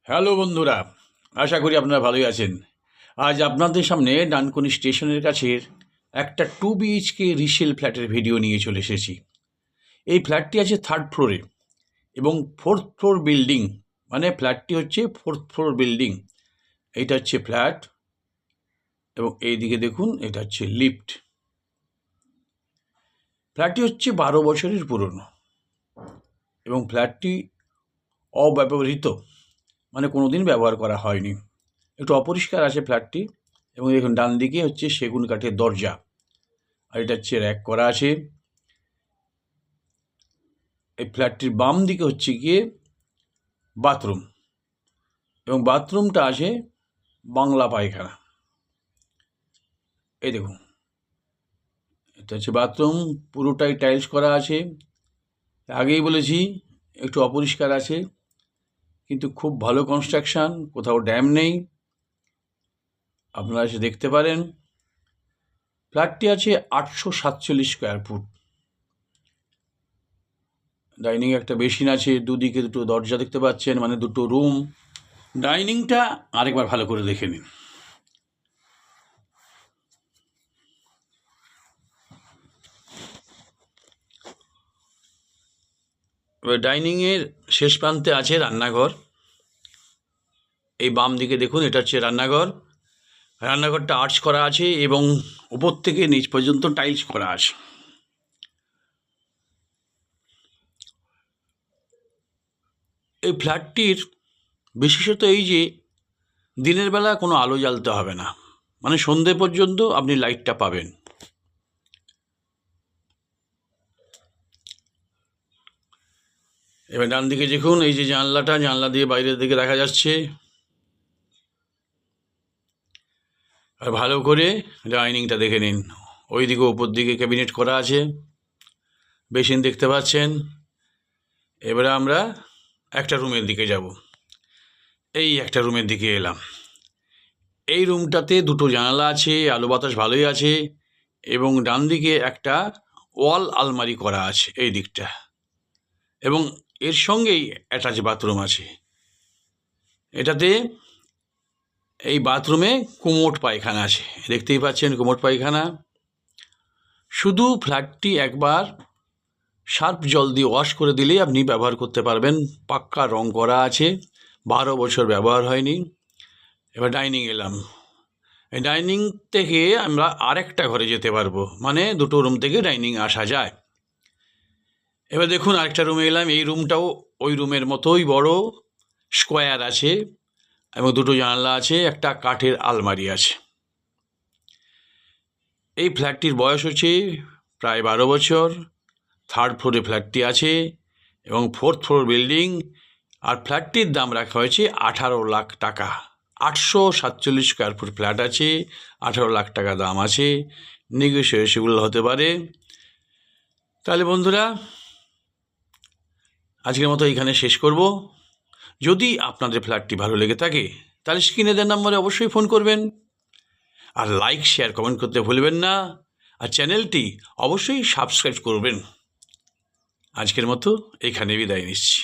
Hello বন্ধুরা, আশা করি আপনারা ভালোই আছেন। আজ আপনাদের সামনে ডানকুনি স্টেশনের কাছের একটা 2 BHK রিসেল ফ্ল্যাটের ভিডিও নিয়ে চলে এসেছি। এই ফ্ল্যাটটি আছে 3rd ফ্লোরে এবং 4th ফ্লোর বিল্ডিং, মানে ফ্ল্যাটটি হচ্ছে 4th ফ্লোর বিল্ডিং। এইটা হচ্ছে ফ্ল্যাট এবং এই দিকে দেখুন, এটা হচ্ছে লিফট। ফ্ল্যাটটি হচ্ছে 12 বছরের পুরনো এবং ফ্ল্যাটটি অব্যবহৃত, মানে কোনোদিন ব্যবহার করা হয়নি। একটু অপরিষ্কার আছে ফ্ল্যাটটি। এবং দেখুন ডান দিকে হচ্ছে সেগুন কাঠের দরজা, আর এটা হচ্ছে র্যাক করা আছে। এই ফ্ল্যাটটির বাম দিকে হচ্ছে গিয়ে বাথরুম, এবং বাথরুমটা আছে বাংলা পায়খানা। এই দেখুন, এটা হচ্ছে বাথরুম, পুরোটাই টাইলস করা আছে। আগেই বলেছি একটু অপরিষ্কার আছে, কিন্তু খুব ভালো কনস্ট্রাকশান, কোথাও ড্যাম নেই, আপনারা এসে দেখতে পারেন। ফ্ল্যাটটি আছে 847 স্কোয়ার ফুট। ডাইনিং একটা বেসিন আছে, দুদিকে দুটো দরজা দেখতে পাচ্ছেন, মানে দুটো রুম। ডাইনিংটা আরেকবার ভালো করে দেখে নিন। এবার ডাইনিংয়ের শেষ প্রান্তে আছে রান্নাঘর। এই বাম দিকে দেখুন, এটা হচ্ছে রান্নাঘর। রান্নাঘরটা আর্চ করা আছে এবং উপর থেকে নিচ পর্যন্ত টাইলস করা আছে। এই ফ্ল্যাটটির বিশেষত এই যে দিনের বেলা কোনো আলো জ্বালতে হবে না, মানে সন্ধে পর্যন্ত আপনি লাইটটা পাবেন। এবার ডান দিকে দেখুন, এই যে জানলা দিয়ে বাইরের দিকে দেখা যাচ্ছে। আর ভালো করে ডাইনিংটা দেখে নিন। ওই দিকে ওপর দিকে ক্যাবিনেট করা আছে, বেসিন দেখতে পাচ্ছেন। এবারে আমরা একটা রুমের দিকে যাব। এই একটা রুমের দিকে এলাম। এই রুমটাতে দুটো জানালা আছে, আলো বাতাস ভালোই আছে, এবং ডান দিকে একটা ওয়াল আলমারি করা আছে এই দিকটা, এবং এর সঙ্গেই অ্যাটাচ বাথরুম আছে। এটাতে এই বাথরুমে কোমোড পায়খানা আছে, দেখতেই পাচ্ছেন কোমোড পায়খানা। শুধু ফ্ল্যাটটি একবার সার্ফ জল দিয়ে ওয়াশ করে দিলেই আপনি ব্যবহার করতে পারবেন। পাক্কা রং করা আছে, 12 বছর ব্যবহার হয়নি। এবার ডাইনিং এলাম। এই ডাইনিং থেকে আমরা আরেকটা ঘরে যেতে পারবো, মানে দুটো রুম থেকে ডাইনিং আসা যায়। এবার দেখুন আরেকটা রুমে এলাম। এই রুমটাও ওই রুমের মতোই বড়, স্কোয়ার আছে, এবং দুটো জানালা আছে, একটা কাঠের আলমারি আছে। এই ফ্ল্যাটটির বয়স হচ্ছে প্রায় 12 বছর। 3rd ফ্লোরে ফ্ল্যাটটি আছে এবং 4th ফ্লোর বিল্ডিং। আর ফ্ল্যাটটির দাম রাখা হয়েছে 18 লাখ টাকা। 847 স্কোয়ার ফুট ফ্ল্যাট আছে, 18 লাখ টাকা দাম আছে। নেগোসিয়েবল হতে পারে। তাহলে বন্ধুরা, আজকের মতো এইখানে শেষ করব। যদি আপনাদের ফ্ল্যাটটি ভালো লেগে থাকে তাহলে স্ক্রিনে দেওয়া নম্বরে অবশ্যই ফোন করবেন, আর লাইক শেয়ার কমেন্ট করতে ভুলবেন না, আর চ্যানেলটি অবশ্যই সাবস্ক্রাইব করবেন। আজকের মতো এখানে বিদায় নিচ্ছি।